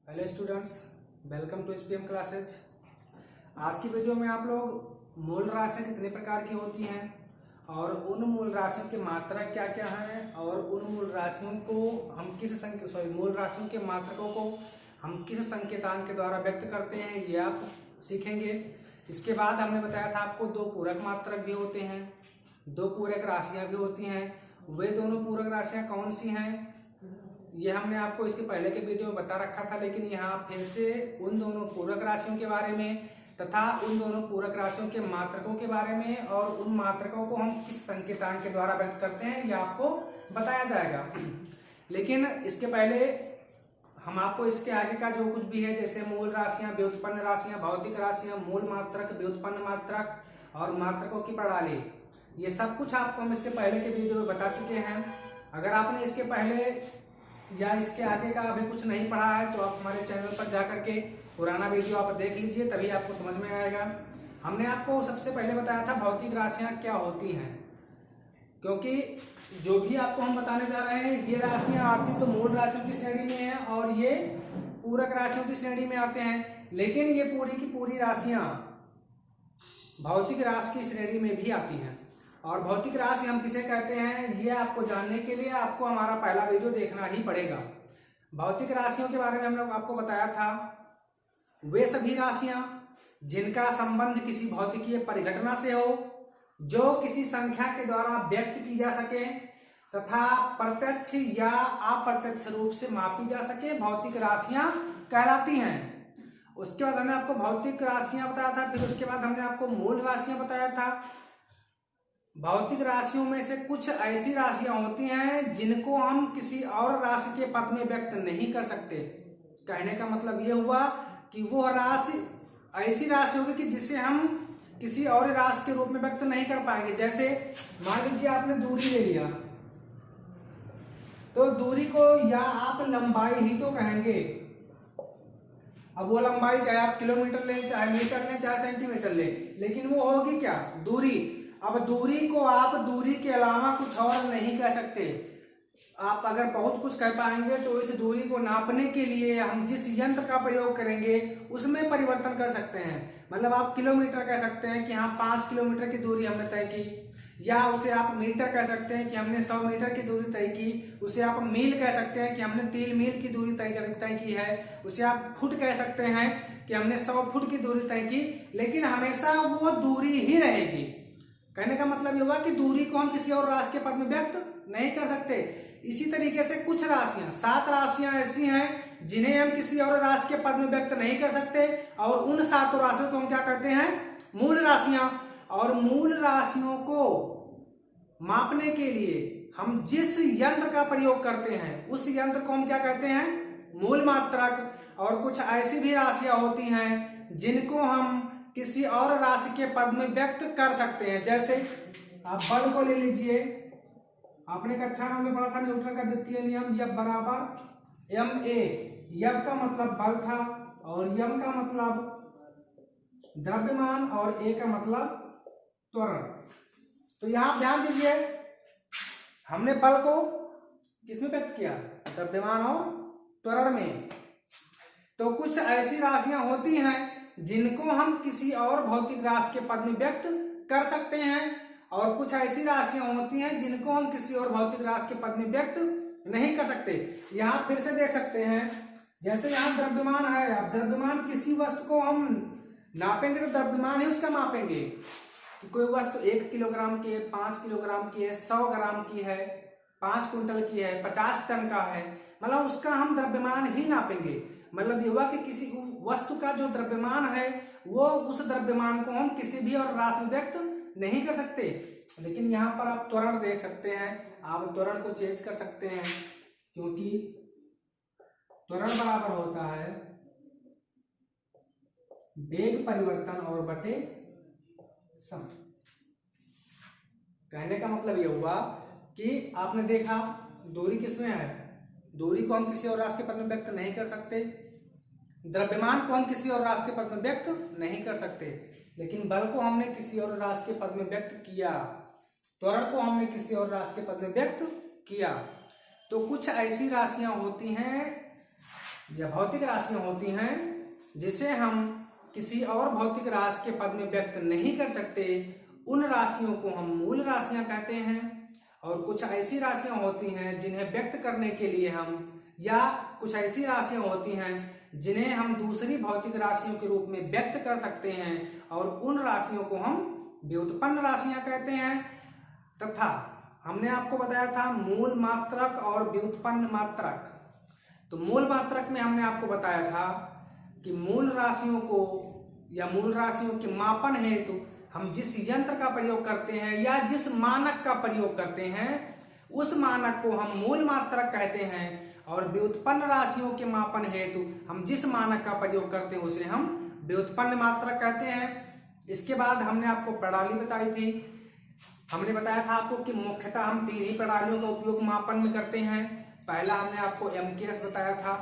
Hello students, welcome to SPM classes. आज की video में आप लोग मूल राशियाँ कितने प्रकार की होती हैं और उन मूल राशियों के मात्रक क्या क्या हैं और उन मूल राशियों को हम मूल राशियों के मात्रकों को हम किस संकेतांक के द्वारा व्यक्त करते हैं, ये आप सीखेंगे। इसके बाद हमने बताया था आपको दो पूरक मात्रक भी होते हैं, दो पूरक राशियाँ भी होती हैं। वे दोनों पूरक राशियाँ कौन सी हैं ये हमने आपको इसके पहले के वीडियो में बता रखा था, लेकिन यहाँ फिर से उन दोनों पूरक राशियों के बारे में तथा उन दोनों पूरक राशियों के मात्रकों के बारे में और उन मात्रकों को हम किस संकेतांक के द्वारा व्यक्त करते हैं ये आपको बताया जाएगा। लेकिन इसके पहले हम आपको इसके आगे का जो कुछ भी है, जैसे मूल राशियां, व्युत्पन्न राशियां, भौतिक राशियां, मूल मात्रक, व्युत्पन्न मात्रक और मात्रकों की प्रणाली, ये सब कुछ आपको हम इसके पहले के वीडियो में बता चुके हैं। अगर आपने इसके पहले या इसके आगे का अभी कुछ नहीं पढ़ा है तो आप हमारे चैनल पर जाकर के पुराना वीडियो आप देख लीजिए, तभी आपको समझ में आएगा। हमने आपको सबसे पहले बताया था भौतिक राशियां क्या होती हैं, क्योंकि जो भी आपको हम बताने जा रहे हैं ये राशियां आती तो मूल राशियों की श्रेणी में है और ये पूरक राशियों की श्रेणी में आते हैं, लेकिन ये पूरी की पूरी राशियां भौतिक राशि की श्रेणी में भी आती हैं। और भौतिक राशि हम किसे कहते हैं ये आपको जानने के लिए आपको हमारा पहला वीडियो देखना ही पड़ेगा। भौतिक राशियों के बारे में हम लोग आपको बताया था, वे सभी राशियां जिनका संबंध किसी भौतिकीय परिघटना से हो, जो किसी संख्या के द्वारा व्यक्त की जा सके तथा प्रत्यक्ष या अप्रत्यक्ष रूप से मापी जा सके, भौतिक राशियां कहलाती हैं। उसके बाद हमने आपको भौतिक राशियां बताया था, फिर उसके बाद हमने आपको मूल राशियां बताया था। भौतिक राशियों में से कुछ ऐसी राशियां होती हैं जिनको हम किसी और राशि के पद में व्यक्त नहीं कर सकते। कहने का मतलब यह हुआ कि वो राशि ऐसी राशि होगी कि जिसे हम किसी और राशि के रूप में व्यक्त नहीं कर पाएंगे। जैसे मान लीजिए आपने दूरी ले लिया, तो दूरी को या आप लंबाई ही तो कहेंगे। अब वो लंबाई चाहे आप किलोमीटर लें, चाहे मीटर लें, चाहे सेंटीमीटर लें, लेकिन वो होगी क्या? दूरी। अब दूरी को आप दूरी के अलावा कुछ और नहीं कह सकते। आप अगर बहुत कुछ कह पाएंगे तो इस दूरी को नापने के लिए हम जिस यंत्र का प्रयोग करेंगे उसमें परिवर्तन कर सकते हैं। मतलब आप किलोमीटर कह सकते हैं कि हाँ 5 किलोमीटर की दूरी हमने तय की, या उसे आप मीटर कह सकते हैं कि हमने 100 मीटर की दूरी तय की, उसे आप मील कह सकते हैं कि हमने 3 मील की दूरी तय की है, उसे आप फुट कह सकते हैं कि हमने 100 फुट की दूरी तय की, लेकिन हमेशा वो दूरी ही रहेगी। कहने का मतलब ये हुआ कि दूरी को हम किसी और राशि के पद में व्यक्त नहीं कर सकते। इसी तरीके से कुछ राशियां, 7 राशियां ऐसी हैं जिन्हें हम किसी और राशि के पद में व्यक्त नहीं कर सकते, और उन 7 राशियों को हम क्या करते हैं? मूल राशियां। और मूल राशियों को मापने के लिए हम जिस यंत्र का प्रयोग करते हैं उस यंत्र को हम क्या कहते हैं? मूल मात्रक। और कुछ ऐसी भी राशियां होती हैं जिनको हम किसी और राशि के पद में व्यक्त कर सकते हैं। जैसे आप बल को ले लीजिए, आपने कक्षा 9 में पढ़ा था न्यूटन का द्वितीय नियम, F बराबर ma। F का मतलब बल था और m का मतलब द्रव्यमान और a का मतलब त्वरण। तो यहां ध्यान दीजिए, हमने बल को किसमें व्यक्त किया? द्रव्यमान और त्वरण में। तो कुछ ऐसी राशियां होती हैं जिनको हम किसी और भौतिक राशि के पद में व्यक्त कर सकते हैं, और कुछ ऐसी राशियां होती हैं जिनको हम किसी और भौतिक राशि के पद में व्यक्त नहीं कर सकते। यहां फिर से देख सकते हैं, जैसे यहां द्रव्यमान है। अब द्रव्यमान किसी वस्तु को हम नापेंगे तो द्रव्यमान ही उसका मापेंगे कि कोई वस्तु 1 किलोग्राम की है, 5 किलोग्राम की है, 100 ग्राम की है, 5 कुंटल की है, 50 टन का है, मतलब उसका हम द्रव्यमान ही नापेंगे। मतलब ये हुआ कि किसी वस्तु का जो द्रव्यमान है वो उस द्रव्यमान को हम किसी भी और राशि में व्यक्त नहीं कर सकते। लेकिन यहाँ पर आप त्वरण देख सकते हैं, आप त्वरण को चेंज कर सकते हैं, क्योंकि त्वरण बराबर होता है वेग परिवर्तन और बटे समय। कहने का मतलब यह हुआ कि आपने देखा दूरी किसमें है? दूरी को हम किसी और राशि के पद में व्यक्त नहीं कर सकते, द्रव्यमान को हम किसी और राशि के पद में व्यक्त नहीं कर सकते, लेकिन बल को हमने किसी और राशि के पद में व्यक्त किया, त्वरण को हमने किसी और राशि के पद में व्यक्त किया। तो कुछ ऐसी राशियां होती हैं या भौतिक राशियां होती हैं जिसे हम किसी और भौतिक राशि के पद में व्यक्त नहीं कर सकते, उन राशियों को हम मूल राशियां कहते हैं। और कुछ ऐसी राशियां होती हैं जिन्हें व्यक्त करने के लिए हम, या कुछ ऐसी राशियां होती हैं जिन्हें हम दूसरी भौतिक राशियों के रूप में व्यक्त कर सकते हैं, और उन राशियों को हम व्युत्पन्न राशियां कहते हैं। तथा हमने आपको बताया था मूल मात्रक और व्युत्पन्न मात्रक। तो मूल मात्रक में हमने आपको बताया था कि मूल राशियों को या मूल राशियों के मापन हेतु हम जिस यंत्र का प्रयोग करते हैं या जिस मानक का प्रयोग करते हैं, उस मानक को हम मूल मात्रक कहते हैं। और व्युत्पन्न राशियों के मापन हेतु हम जिस मानक का प्रयोग करते हैं उसे हम व्युत्पन्न मात्रक कहते हैं। इसके बाद हमने आपको प्रणाली बताई थी। हमने बताया था आपको कि मुख्यतः हम 3 ही प्रणालियों का उपयोग मापन में करते हैं। पहला हमने आपको MKS बताया था,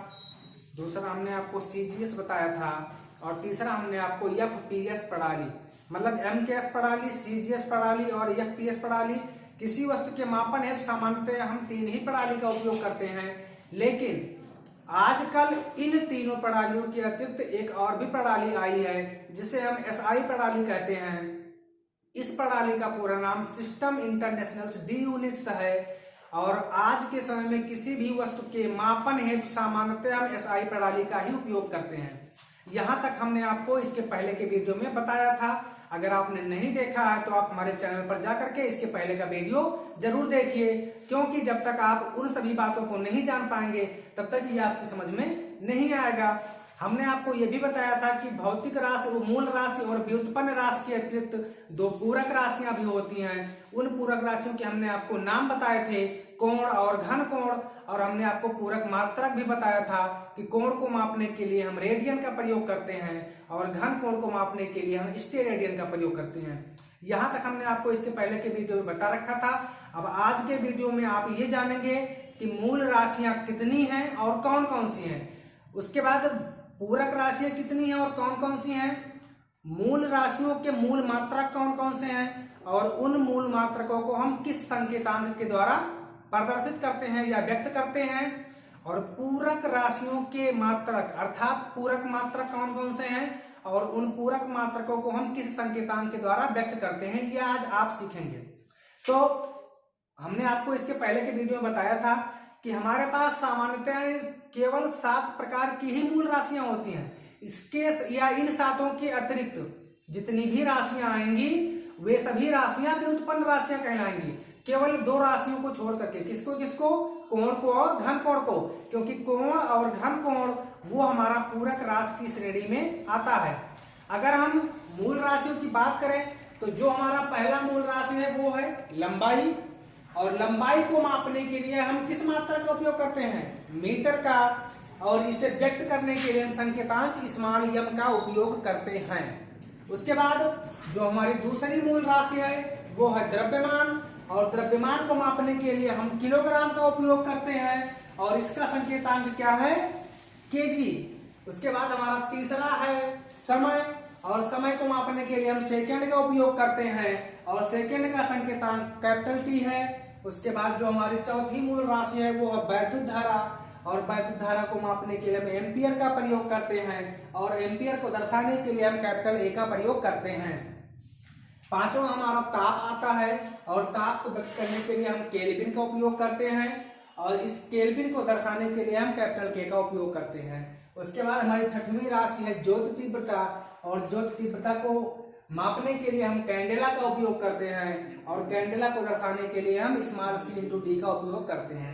दूसरा हमने आपको CGS बताया था, और तीसरा हमने आपको FPS प्रणाली, मतलब MKS प्रणाली, CGS प्रणाली और FPS प्रणाली। किसी वस्तु के मापन हेतु सामान्यतः हम 3 ही प्रणाली का उपयोग करते हैं, लेकिन आजकल इन तीनों प्रणालियों के अतिरिक्त एक और भी प्रणाली आई है जिसे हम SI प्रणाली कहते हैं। इस प्रणाली का पूरा नाम सिस्टम इंटरनेशनल्स डी यूनिट्स है, और आज के समय में किसी भी वस्तु के मापन हेतु सामान्यतः हम SI प्रणाली का ही उपयोग करते हैं। यहां तक हमने आपको इसके पहले के वीडियो में बताया था। अगर आपने नहीं देखा है तो आप हमारे चैनल पर जाकर के इसके पहले का वीडियो जरूर देखिए, क्योंकि जब तक आप उन सभी बातों को नहीं जान पाएंगे तब तक ये आपकी समझ में नहीं आएगा। हमने आपको यह भी बताया था कि भौतिक राशि, मूल राशि और व्युत्पन्न राशि के अतिरिक्त 2 पूरक राशियां भी होती हैं। उन पूरक राशियों के हमने आपको नाम बताए थे, कोण और घन कोण। और हमने आपको पूरक मात्रक भी बताया था कि कोण को मापने के लिए हम रेडियन का प्रयोग करते हैं और घन कोण को मापने के लिए हम स्टेरेडियन का प्रयोग करते हैं। यहां तक हमने आपको इसके पहले के वीडियो में बता रखा था। अब आज के वीडियो में आप ये जानेंगे कि मूल राशियां कितनी हैं और कौन कौन सी हैं। उसके बाद पूरक राशियां कितनी हैं और कौन कौन सी हैं, मूल राशियों के मूल मात्रक कौन कौन से हैं, और उन मूल मात्रकों को हम किस संकेतांक के द्वारा प्रदर्शित करते हैं या व्यक्त करते हैं, और पूरक राशियों के मात्रक अर्थात पूरक मात्रक कौन कौन से हैं, और उन पूरक मात्रकों को हम किस संकेतांक के द्वारा व्यक्त करते हैं, ये आज आप सीखेंगे। तो हमने आपको इसके पहले के वीडियो में बताया था कि हमारे पास सामान्यतः केवल 7 प्रकार की ही मूल राशियां होती हैं। इसके या इन 7 के अतिरिक्त जितनी भी राशियां आएंगी वे सभी राशियां व्युत्पन्न राशियां कहलाएंगी, केवल 2 राशियों को छोड़ करके। किसको किसको? कोण को और घन कोण को, क्योंकि कोण और घन कोण वो हमारा पूरक राशि की श्रेणी में आता है। अगर हम मूल राशियों की बात करें तो जो हमारा पहला मूल राशि है वो है लंबाई, और लंबाई को मापने के लिए हम किस मात्रा का उपयोग करते हैं? मीटर का, और इसे व्यक्त करने के लिए हम संकेतांक स्मॉल m का उपयोग करते हैं। उसके बाद जो हमारी दूसरी मूल राशि है वो है द्रव्यमान, और द्रव्यमान को मापने के लिए हम किलोग्राम का उपयोग करते हैं, और इसका संकेतांक क्या है? kg। उसके बाद हमारा तीसरा है समय, और समय को मापने के लिए हम सेकंड का उपयोग करते हैं, और सेकंड का संकेतांक T है। उसके बाद जो हमारी चौथी मूल राशि है वो है वैद्युत धारा, और वैद्युत धारा को मापने के लिए हम एम्पियर का प्रयोग करते हैं, और एम्पियर को दर्शाने के लिए हम A का प्रयोग करते हैं। पांचवा हमारा ताप आता है, और ताप को व्यक्त करने के लिए हम केल्विन का उपयोग करते हैं, और इस केल्विन को दर्शाने के लिए हम K का उपयोग करते हैं। उसके बाद हमारी छठवीं राशि है ज्योत तीव्रता, और ज्योत तीव्रता को मापने के लिए हम कैंडेला का उपयोग करते हैं, और कैंडेला को दर्शाने के लिए हम स्मॉल c/d का उपयोग करते हैं।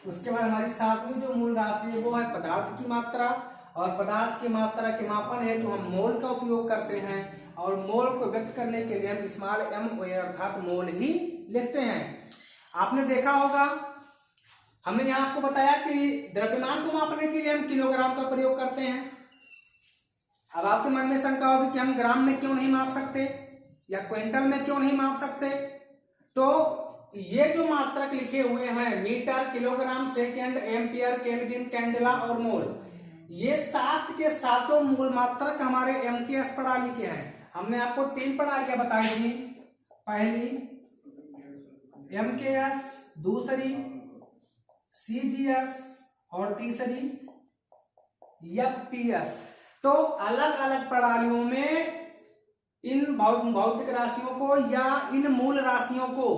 उसके बाद हमारी 7वीं जो मूल राशि है वो है पदार्थ की मात्रा, और पदार्थ की मात्रा के मापन हेतु हम मोल का उपयोग करते हैं, और मोल को व्यक्त करने के लिए हम स्मॉल m अर्थात मोल ही लिखते हैं। आपने देखा होगा हमने यहाँ आपको बताया कि द्रव्यमान को मापने के लिए हम किलोग्राम का प्रयोग करते हैं। अब आपके मन में शंका होगी कि हम ग्राम में क्यों नहीं माप सकते या क्विंटल में क्यों नहीं माप सकते। तो ये जो मात्रक लिखे हुए हैं metre, kilogram, second, ampere, kelvin, candela और मोल, ये 7 के 7 मूल मात्रक हमारे MKS प्रणाली के हैं। हमने आपको 3 प्रणालियां बताई थी, पहली MKS, दूसरी CGS और तीसरी FPS। तो अलग अलग प्रणालियों में इन भौतिक राशियों को या इन मूल राशियों को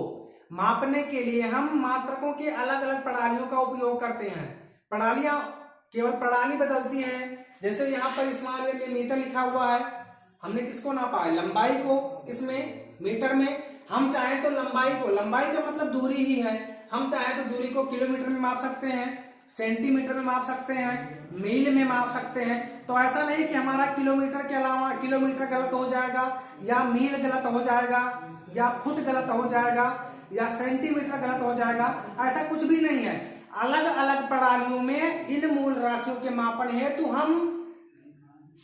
मापने के लिए हम मात्रकों के अलग अलग प्रणालियों का उपयोग करते हैं। प्रणालियां केवल प्रणाली बदलती हैं। जैसे यहाँ पर इसमें मीटर लिखा हुआ है, हमने किसको नापा है? लंबाई को। किसमें? मीटर में। हम चाहें तो लंबाई को, लंबाई का मतलब दूरी ही है, हम चाहें तो दूरी को किलोमीटर में माप सकते हैं, सेंटीमीटर में माप सकते हैं, मील में माप सकते हैं। तो ऐसा नहीं कि हमारा किलोमीटर के अलावा किलोमीटर गलत हो जाएगा, या मील गलत हो जाएगा, या फुट गलत हो जाएगा, या सेंटीमीटर गलत हो जाएगा, ऐसा कुछ भी नहीं है। अलग अलग प्रणालियों में इन मूल राशियों के मापन हेतु हम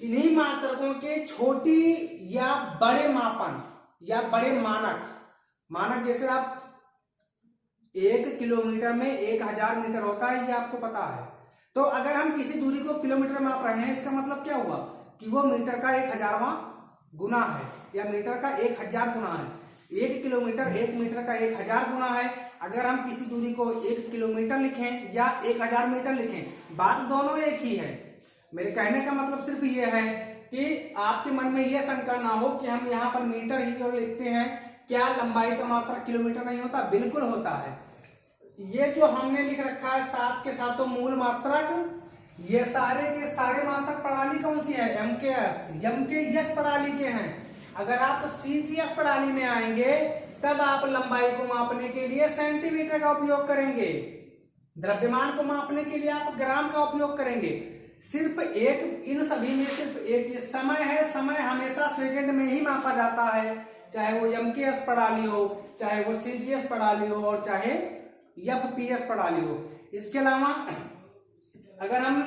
इन्हीं मात्रकों के छोटी या बड़े मापन या बड़े मानक जैसे आप 1 किलोमीटर में 1000 मीटर होता है, ये आपको पता है। तो अगर हम किसी दूरी को किलोमीटर में माप रहे हैं, इसका मतलब क्या हुआ कि वो मीटर का 1000वां गुना है, या मीटर का 1000 गुना है। 1 किलोमीटर 1 मीटर का 1000 गुना है। अगर हम किसी दूरी को 1 किलोमीटर लिखें या 1000 मीटर लिखें, बात दोनों एक ही है। मेरे कहने का मतलब सिर्फ ये है कि आपके मन में यह शंका ना हो कि हम यहाँ पर मीटर ही क्यों लिखते हैं, क्या लंबाई का मात्रक किलोमीटर नहीं होता? बिल्कुल होता है। ये जो हमने लिख रखा है 7 के सातों मूल मात्रक, ये सारे के सारे मात्रक प्रणाली कौन सी है? एमकेएस प्रणाली के हैं। अगर आप सीजीएस प्रणाली में आएंगे तब आप लंबाई को मापने के लिए सेंटीमीटर का उपयोग करेंगे, द्रव्यमान को मापने के लिए आप ग्राम का उपयोग करेंगे। सिर्फ एक, इन सभी में सिर्फ एक ये समय है, समय हमेशा सेकंड में ही मापा जाता है, चाहे वो एमकेएस प्रणाली हो, चाहे वो सीजीएस प्रणाली हो, और चाहे एफपीएस प्रणाली हो। इसके अलावा अगर हम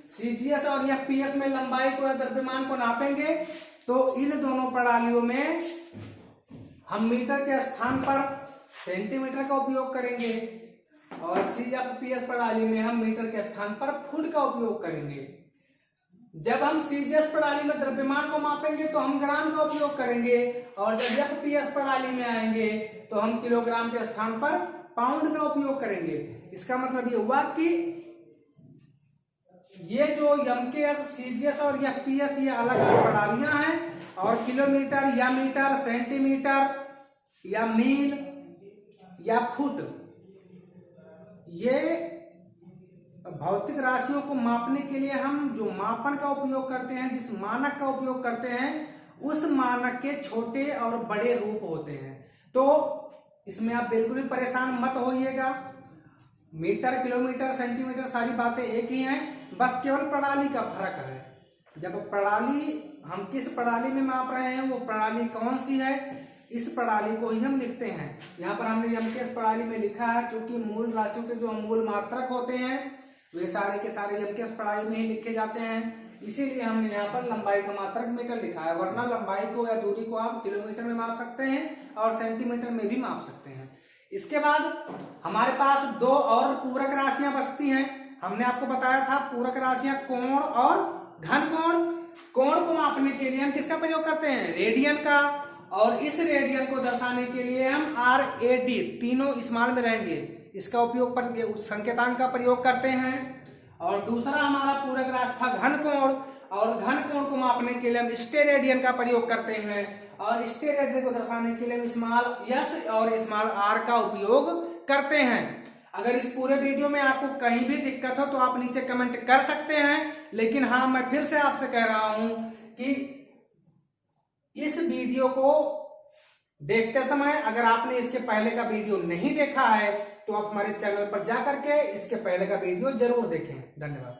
सीजीएस और एफपीएस में लंबाई को या द्रव्यमान को नापेंगे तो इन दोनों प्रणालियों में हम मीटर के स्थान पर सेंटीमीटर का उपयोग करेंगे, और सीजीएस प्रणाली में हम मीटर के स्थान पर फुट का उपयोग करेंगे। जब हम सीजीएस प्रणाली में द्रव्यमान को मापेंगे तो हम ग्राम का उपयोग करेंगे, और जब एफपीएस प्रणाली में आएंगे तो हम किलोग्राम के स्थान पर पाउंड का उपयोग करेंगे। इसका मतलब ये हुआ कि ये जो एमकेएस, सीजीएस और एफपीएस ये अलग अलग प्रणालियां हैं, और किलोमीटर या मीटर, सेंटीमीटर या मील या फुट, ये भौतिक राशियों को मापने के लिए हम जो मापन का उपयोग करते हैं, जिस मानक का उपयोग करते हैं, उस मानक के छोटे और बड़े रूप होते हैं। तो इसमें आप बिल्कुल भी परेशान मत होइएगा। मीटर, किलोमीटर, सेंटीमीटर सारी बातें एक ही हैं, बस केवल प्रणाली का फर्क है। जब प्रणाली, हम किस प्रणाली में माप रहे हैं, वो प्रणाली कौन सी है, इस प्रणाली को ही हम लिखते हैं। यहाँ पर हमने एमकेएस प्रणाली में लिखा है, चूंकि मूल राशियों के जो मूल मात्रक होते हैं वे सारे के सारे एमकेएस प्रणाली में ही लिखे जाते हैं, इसीलिए हमने यहाँ पर लंबाई का मात्रक मीटर लिखा है। वरना लंबाई को या दूरी को आप किलोमीटर में माप सकते हैं और सेंटीमीटर में भी माप सकते हैं। इसके बाद हमारे पास 2 और पूरक राशियां बचती हैं। हमने आपको बताया था पूरक राशियां कोण और घन कोण। कोण को मापने के लिए हम किसका प्रयोग करते हैं? रेडियन का। और इस रेडियन को दर्शाने के लिए हम RAD, तीनों स्मॉल में रहेंगे, इसका उपयोग पर संकेतांक का प्रयोग करते हैं। और दूसरा हमारा पूरक राशि था घन कोण, और घन कोण को मापने के लिए हम स्टेरेडियन का प्रयोग करते हैं, और स्टेरेडियन को दर्शाने के लिए हम स्मॉल एस और स्मॉल आर का उपयोग करते हैं। अगर इस पूरे वीडियो में आपको कहीं भी दिक्कत हो तो आप नीचे कमेंट कर सकते हैं, लेकिन हाँ, मैं फिर से आपसे कह रहा हूं कि इस वीडियो को देखते समय अगर आपने इसके पहले का वीडियो नहीं देखा है तो आप हमारे चैनल पर जाकर के इसके पहले का वीडियो जरूर देखें। धन्यवाद।